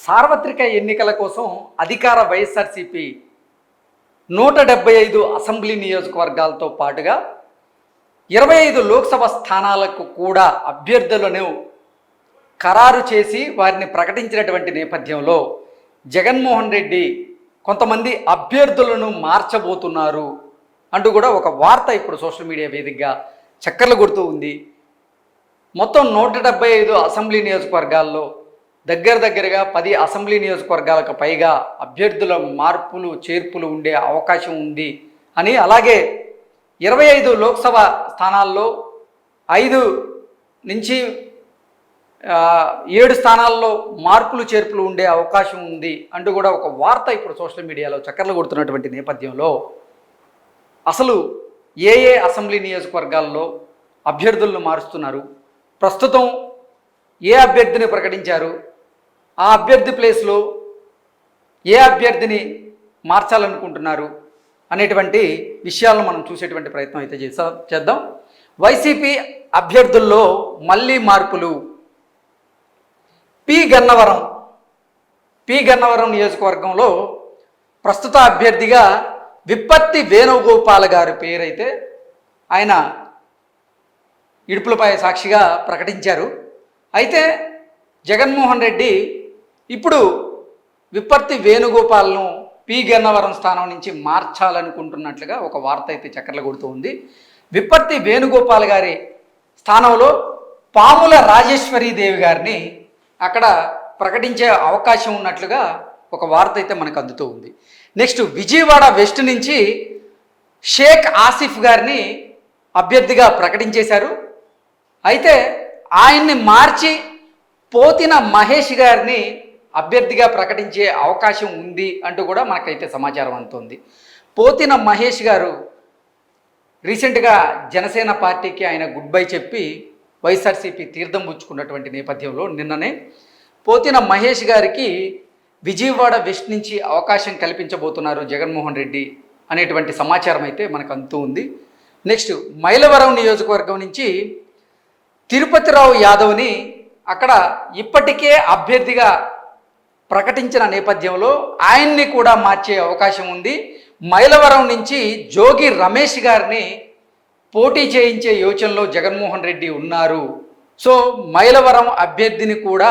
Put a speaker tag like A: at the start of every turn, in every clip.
A: సార్వత్రిక ఎన్నికల కోసం అధికార వైఎస్ఆర్సీపీ 175 అసెంబ్లీ నియోజకవర్గాలతో పాటుగా 25 లోక్సభ స్థానాలకు కూడా అభ్యర్థులను ఖరారు చేసి వారిని ప్రకటించినటువంటి నేపథ్యంలో జగన్మోహన్ రెడ్డి కొంతమంది అభ్యర్థులను మార్చబోతున్నారు అంటూ కూడా ఒక వార్త ఇప్పుడు సోషల్ మీడియా వేదికగా చక్కర్లు కొడుతూ ఉంది. మొత్తం 175 అసెంబ్లీ నియోజకవర్గాల్లో దగ్గరగా 10 అసెంబ్లీ నియోజకవర్గాలకు పైగా అభ్యర్థుల మార్పులు చేర్పులు ఉండే అవకాశం ఉంది అని, అలాగే 25 లోక్సభ స్థానాల్లో 5 నుంచి 7 స్థానాల్లో మార్పులు చేర్పులు ఉండే అవకాశం ఉంది అంటూ కూడా ఒక వార్త ఇప్పుడు సోషల్ మీడియాలో చక్కర్లు కొడుతున్నటువంటి నేపథ్యంలో అసలు ఏ అసెంబ్లీ నియోజకవర్గాల్లో అభ్యర్థులను మారుస్తున్నారు, ప్రస్తుతం ఏ అభ్యర్థిని ప్రకటించారు, ఆ అభ్యర్థి ప్లేస్లో ఏ అభ్యర్థిని మార్చాలనుకుంటున్నారు అనేటువంటి విషయాలను మనం చూసేటువంటి ప్రయత్నం అయితే చేద్దాం. వైసీపీ అభ్యర్థుల్లో మళ్ళీ మార్పులు. పి గన్నవరం నియోజకవర్గంలో ప్రస్తుత అభ్యర్థిగా విప్పత్తి వేణుగోపాల్ గారి పేరైతే ఆయన ఇడుపులపై సాక్షిగా ప్రకటించారు. అయితే జగన్మోహన్ రెడ్డి ఇప్పుడు విప్పత్తి వేణుగోపాల్ను పి గన్నవరం స్థానం నుంచి మార్చాలనుకుంటున్నట్లుగా ఒక వార్త అయితే చక్కర్లు కొడుతూ ఉంది. విప్పత్తి వేణుగోపాల్ గారి స్థానంలో పాముల రాజేశ్వరీదేవి గారిని అక్కడ ప్రకటించే అవకాశం ఉన్నట్లుగా ఒక వార్త అయితే మనకు అందుతూ ఉంది. నెక్స్ట్ విజయవాడ వెస్ట్ నుంచి షేక్ ఆసిఫ్ గారిని అభ్యర్థిగా ప్రకటించేశారు. అయితే ఆయన్ని మార్చి పోతిన మహేష్ గారిని అభ్యర్థిగా ప్రకటించే అవకాశం ఉంది అంటూ కూడా మనకైతే సమాచారం అందుతుంది. పోతిన మహేష్ గారు రీసెంట్గా జనసేన పార్టీకి ఆయన గుడ్ బై చెప్పి వైఎస్ఆర్సీపీ తీర్థం పుచ్చుకున్నటువంటి నేపథ్యంలో నిన్ననే పోతిన మహేష్ గారికి విజయవాడ వెస్ట్ నుంచి అవకాశం కల్పించబోతున్నారు జగన్మోహన్ రెడ్డి అనేటువంటి సమాచారం అయితే మనకు అందుతూ ఉంది. నెక్స్ట్ మైలవరం నియోజకవర్గం నుంచి తిరుపతిరావు యాదవ్ని అక్కడ ఇప్పటికే అభ్యర్థిగా ప్రకటించిన నేపథ్యంలో ఆయన్ని కూడా మార్చే అవకాశం ఉంది. మైలవరం నుంచి జోగి రమేష్ గారిని పోటీ చేయించే యోచనలో జగన్మోహన్ రెడ్డి ఉన్నారు. సో మైలవరం అభ్యర్థిని కూడా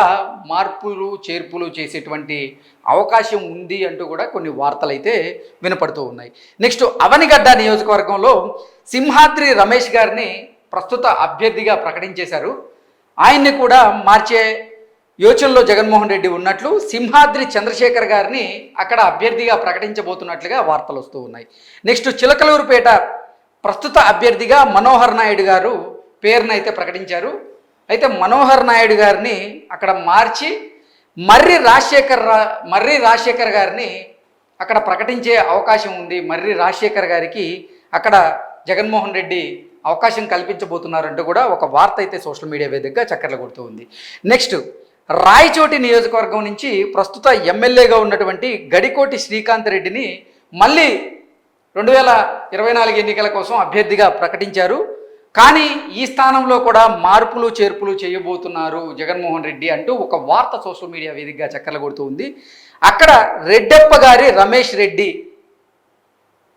A: మార్పులు చేర్పులు చేసేటువంటి అవకాశం ఉంది అంటూ కూడా కొన్ని వార్తలు అయితే వినపడుతూ ఉన్నాయి. నెక్స్ట్ అవనిగడ్డ నియోజకవర్గంలో సింహాద్రి రమేష్ గారిని ప్రస్తుత అభ్యర్థిగా ప్రకటించేశారు. ఆయన్ని కూడా మార్చే యోచనలో జగన్మోహన్ రెడ్డి ఉన్నట్లు సింహాద్రి చంద్రశేఖర్ గారిని అక్కడ అభ్యర్థిగా ప్రకటించబోతున్నట్లుగా వార్తలు వస్తూ ఉన్నాయి. నెక్స్ట్ చిలకలూరుపేట ప్రస్తుత అభ్యర్థిగా మనోహర్ నాయుడు గారు పేరునైతే ప్రకటించారు. అయితే మనోహర్ నాయుడు గారిని అక్కడ మార్చి మర్రి రాజశేఖర్ గారిని అక్కడ ప్రకటించే అవకాశం ఉంది. మర్రి రాజశేఖర్ గారికి అక్కడ జగన్మోహన్ రెడ్డి అవకాశం కల్పించబోతున్నారంటూ కూడా ఒక వార్త అయితే సోషల్ మీడియా వేదికగా చక్కర్లు కొడుతూ ఉంది. నెక్స్ట్ రాయచోటి నియోజకవర్గం నుంచి ప్రస్తుత ఎమ్మెల్యేగా ఉన్నటువంటి గడికోటి శ్రీకాంత్ రెడ్డిని మళ్ళీ 2024 ఎన్నికల కోసం అభ్యర్థిగా ప్రకటించారు. కానీ ఈ స్థానంలో కూడా మార్పులు చేర్పులు చేయబోతున్నారు జగన్మోహన్ రెడ్డి అంటూ ఒక వార్త సోషల్ మీడియా వేదికగా చక్కర్లు కొడుతూ ఉంది. అక్కడ రెడ్డప్ప గారి రమేష్ రెడ్డి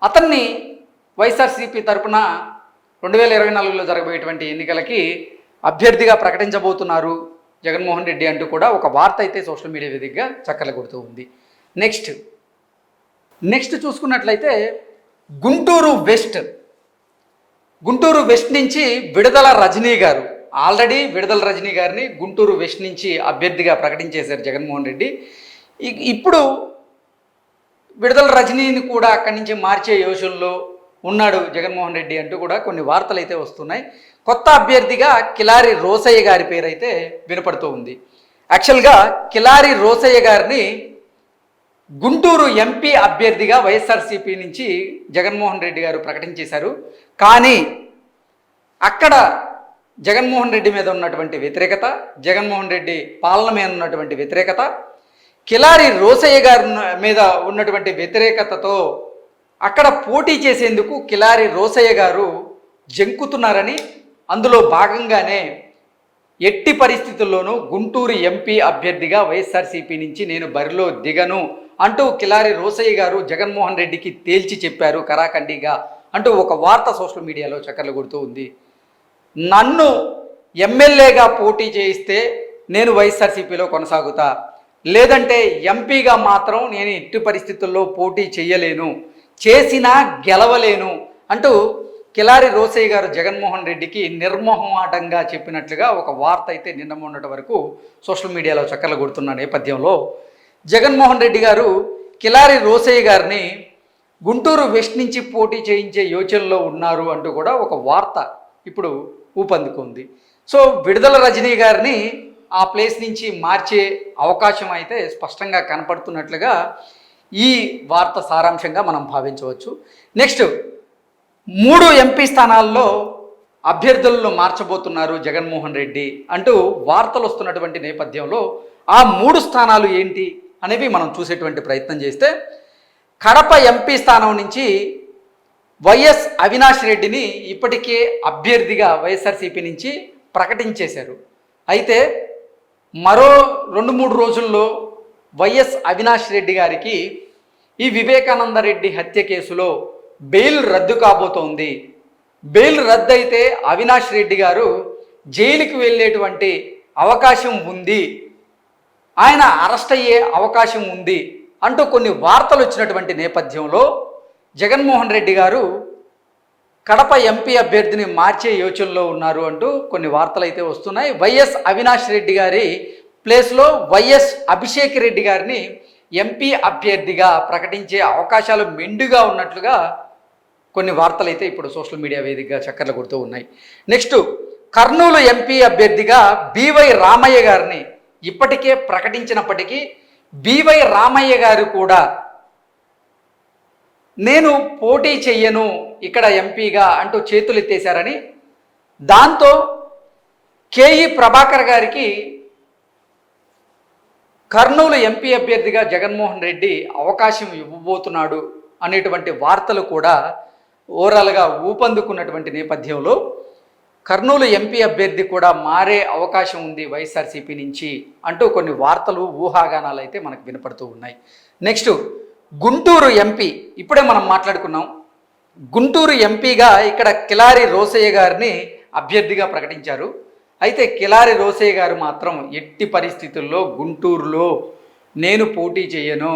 A: అతన్ని వైఎస్ఆర్సీపీ తరపున 2024లో జరగబోయేటువంటి ఎన్నికలకి అభ్యర్థిగా ప్రకటించబోతున్నారు జగన్మోహన్ రెడ్డి అంటూ కూడా ఒక వార్త అయితే సోషల్ మీడియా వేదికగా చక్కర్లు కొడుతూ ఉంది. నెక్స్ట్ చూసుకున్నట్లయితే గుంటూరు వెస్ట్ నుంచి విడుదల రజనీ గారు, ఆల్రెడీ విడుదల రజనీ గారిని గుంటూరు వెస్ట్ నుంచి అభ్యర్థిగా ప్రకటించేశారు జగన్మోహన్ రెడ్డి. ఇప్పుడు విడుదల రజనీని కూడా అక్కడి నుంచి మార్చే యోచనలో ఉన్నాడు జగన్మోహన్ రెడ్డి అంటూ కూడా కొన్ని వార్తలు అయితే వస్తున్నాయి. కొత్త అభ్యర్థిగా కిలారి రోసయ్య గారి పేరు అయితే వినపడుతూ ఉంది. యాక్చువల్గా కిలారి రోసయ్య గారిని గుంటూరు ఎంపీ అభ్యర్థిగా వైఎస్ఆర్సీపీ నుంచి జగన్మోహన్ రెడ్డి గారు ప్రకటించేశారు. కానీ అక్కడ జగన్మోహన్ రెడ్డి మీద ఉన్నటువంటి వ్యతిరేకత, జగన్మోహన్ రెడ్డి పాలన మీద ఉన్నటువంటి వ్యతిరేకత, కిలారి రోసయ్య గారి మీద ఉన్నటువంటి వ్యతిరేకతతో అక్కడ పోటీ చేసేందుకు కిలారి రోసయ్య గారు జంకుతున్నారని, అందులో భాగంగానే ఎట్టి పరిస్థితుల్లోనూ గుంటూరు ఎంపీ అభ్యర్థిగా వైఎస్ఆర్సీపీ నుంచి నేను బరిలో దిగను అంటూ కిలారి రోసయ్య గారు జగన్మోహన్ రెడ్డికి తేల్చి చెప్పారు కరాఖండిగా అంటూ ఒక వార్త సోషల్ మీడియాలో చక్కర్లు కొడుతూ ఉంది. నన్ను ఎమ్మెల్యేగా పోటీ చేయిస్తే నేను వైఎస్ఆర్సీపీలో కొనసాగుతా, లేదంటే ఎంపీగా మాత్రం నేను ఎట్టి పరిస్థితుల్లో పోటీ చేయలేను, చేసినా గెలవలేను అంటూ కిలారి రోసయ్య గారు జగన్మోహన్ రెడ్డికి నిర్మోహమాటంగా చెప్పినట్లుగా ఒక వార్త అయితే నిన్న మొన్నటి వరకు సోషల్ మీడియాలో చక్కర్లు కొడుతున్న నేపథ్యంలో జగన్మోహన్ రెడ్డి గారు కిలారి రోసయ్య గారిని గుంటూరు వెస్ట్ నుంచి పోటీ చేయించే యోచనలో ఉన్నారు అంటూ కూడా ఒక వార్త ఇప్పుడు ఊపందుకుంది. సో విడుదల రజనీ గారిని ఆ ప్లేస్ నుంచి మార్చే అవకాశం అయితే స్పష్టంగా కనపడుతున్నట్లుగా ఈ వార్త సారాంశంగా మనం భావించవచ్చు. నెక్స్ట్ 3 ఎంపీ స్థానాల్లో అభ్యర్థులను మార్చబోతున్నారు జగన్మోహన్ రెడ్డి అంటూ వార్తలు వస్తున్నటువంటి నేపథ్యంలో ఆ 3 స్థానాలు ఏంటి అనేవి మనం చూసేటువంటి ప్రయత్నం చేస్తే, కడప ఎంపీ స్థానం నుంచి వైఎస్ అవినాష్ రెడ్డిని ఇప్పటికే అభ్యర్థిగా వైఎస్ఆర్సీపీ నుంచి ప్రకటించేశారు. అయితే మరో 2-3 రోజుల్లో వైఎస్ అవినాష్ రెడ్డి గారికి ఈ వివేకానంద రెడ్డి హత్య కేసులో బెయిల్ రద్దు కాబోతోంది. బెయిల్ రద్దు అయితే అవినాష్ రెడ్డి గారు జైలుకి వెళ్ళేటువంటి అవకాశం ఉంది, ఆయన అరెస్ట్ అయ్యే అవకాశం ఉంది అంటూ కొన్ని వార్తలు వచ్చినటువంటి నేపథ్యంలో జగన్మోహన్ రెడ్డి గారు కడప ఎంపీ అభ్యర్థిని మార్చే యోచనలో ఉన్నారు అంటూ కొన్ని వార్తలు అయితే వస్తున్నాయి. వైఎస్ అవినాష్ రెడ్డి గారి ప్లేస్లో వైఎస్ అభిషేక్ రెడ్డి గారిని ఎంపీ అభ్యర్థిగా ప్రకటించే అవకాశాలు మెండుగా ఉన్నట్లుగా కొన్ని వార్తలు అయితే ఇప్పుడు సోషల్ మీడియా వేదికగా చక్కర్లు కొడుతూ ఉన్నాయి. నెక్స్ట్ కర్నూలు ఎంపీ అభ్యర్థిగా బివై రామయ్య గారిని ఇప్పటికే ప్రకటించినప్పటికీ బివై రామయ్య గారు కూడా నేను పోటీ చెయ్యను ఇక్కడ ఎంపీగా అంటూ చేతులు ఎత్తేశారని, దాంతో కేఈ ప్రభాకర్ గారికి కర్నూలు ఎంపీ అభ్యర్థిగా జగన్మోహన్ రెడ్డి అవకాశం ఇవ్వబోతున్నాడు అనేటువంటి వార్తలు కూడా ఓవరాల్గా ఊపందుకున్నటువంటి నేపథ్యంలో కర్నూలు ఎంపీ అభ్యర్థి కూడా మారే అవకాశం ఉంది వైఎస్ఆర్సీపీ నుంచి అంటూ కొన్ని వార్తలు ఊహాగానాలు అయితే మనకు వినపడుతూ ఉన్నాయి. నెక్స్ట్ గుంటూరు ఎంపీ, ఇప్పుడే మనం మాట్లాడుకున్నాం, గుంటూరు ఎంపీగా ఇక్కడ కిలారి రోసయ్య గారిని అభ్యర్థిగా ప్రకటించారు. అయితే కిలారి రోసయ్య గారు మాత్రం ఎట్టి పరిస్థితుల్లో గుంటూరులో నేను పోటీ చేయను,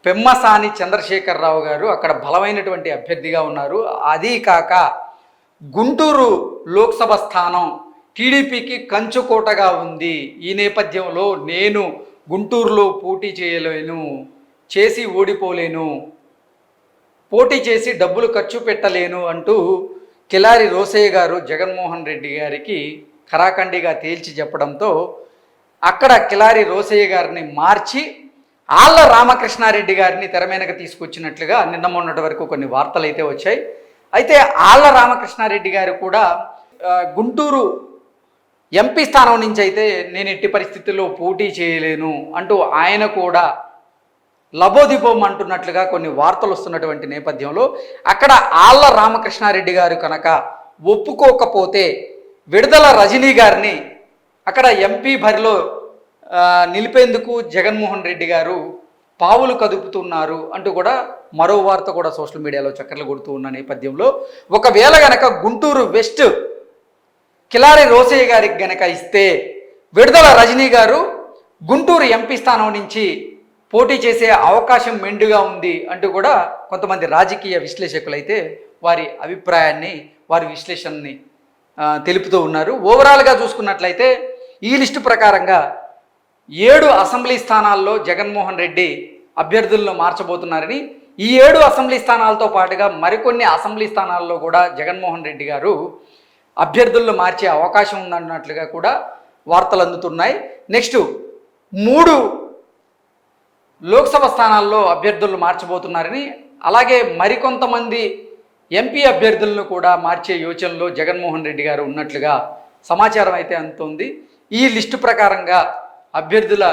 A: పెమ్మసాని చంద్రశేఖరరావు గారు అక్కడ బలమైనటువంటి అభ్యర్థిగా ఉన్నారు, అదీ కాక గుంటూరు లోక్సభ స్థానం టీడీపీకి కంచుకోటగా ఉంది, ఈ నేపథ్యంలో నేను గుంటూరులో పోటీ చేయలేను, చేసి ఓడిపోలేను, పోటీ చేసి డబ్బులు ఖర్చు పెట్టలేను అంటూ కిలారి రోసయ్య గారు జగన్మోహన్ రెడ్డి గారికి ఖరాఖండిగా తేల్చి చెప్పడంతో అక్కడ కిలారి రోసయ్య గారిని మార్చి ఆళ్ల రామకృష్ణారెడ్డి గారిని తెర మీదకి తీసుకొచ్చినట్లుగా నిన్న మొన్నటి వరకు కొన్ని వార్తలు అయితే వచ్చాయి. అయితే ఆళ్ల రామకృష్ణారెడ్డి గారు కూడా గుంటూరు ఎంపీ స్థానం నుంచి అయితే నేను ఎట్టి పరిస్థితుల్లో పోటీ చేయలేను అంటూ ఆయన కూడా లబోదిబోం అంటున్నట్లుగా కొన్ని వార్తలు వస్తున్నటువంటి నేపథ్యంలో అక్కడ ఆళ్ల రామకృష్ణారెడ్డి గారు కనుక ఒప్పుకోకపోతే విడుదల రజనీ గారిని అక్కడ ఎంపీ బరిలో నిలిపేందుకు జగన్మోహన్ రెడ్డి గారు పావులు కదుపుతున్నారు అంటూ కూడా మరో వార్త కూడా సోషల్ మీడియాలో చక్కర్లు కొడుతూ ఉన్న నేపథ్యంలో ఒకవేళ గనక గుంటూరు వెస్ట్ కిలారి రోసయ్య గారికి గనక ఇస్తే విడుదల రజనీ గారు గుంటూరు ఎంపీ స్థానం నుంచి పోటీ చేసే అవకాశం మెండుగా ఉంది అంటూ కూడా కొంతమంది రాజకీయ విశ్లేషకులు అయితే వారి అభిప్రాయాన్ని, వారి విశ్లేషణని తెలుపుతూ ఉన్నారు. ఓవరాల్గా చూసుకున్నట్లయితే ఈ లిస్టు ప్రకారంగా 7 అసెంబ్లీ స్థానాల్లో జగన్మోహన్ రెడ్డి అభ్యర్థులను మార్చబోతున్నారని, ఈ 7 అసెంబ్లీ స్థానాలతో పాటుగా మరికొన్ని అసెంబ్లీ స్థానాల్లో కూడా జగన్మోహన్ రెడ్డి గారు అభ్యర్థులను మార్చే అవకాశం ఉందన్నట్లుగా కూడా వార్తలు అందుతున్నాయి. నెక్స్ట్ 3 లోక్సభ స్థానాల్లో అభ్యర్థులను మార్చబోతున్నారని, అలాగే మరికొంతమంది ఎంపీ అభ్యర్థులను కూడా మార్చే యోచనలో జగన్మోహన్ రెడ్డి గారు ఉన్నట్లుగా సమాచారం అయితే అందుతోంది. ఈ లిస్టు ప్రకారంగా అభ్యర్థుల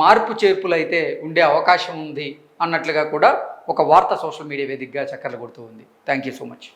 A: మార్పు చేర్పులు అయితే ఉండే అవకాశం ఉంది అన్నట్లుగా కూడా ఒక వార్త సోషల్ మీడియా వేదికగా చక్కర్లు కొడుతూ ఉంది. Thank you so much.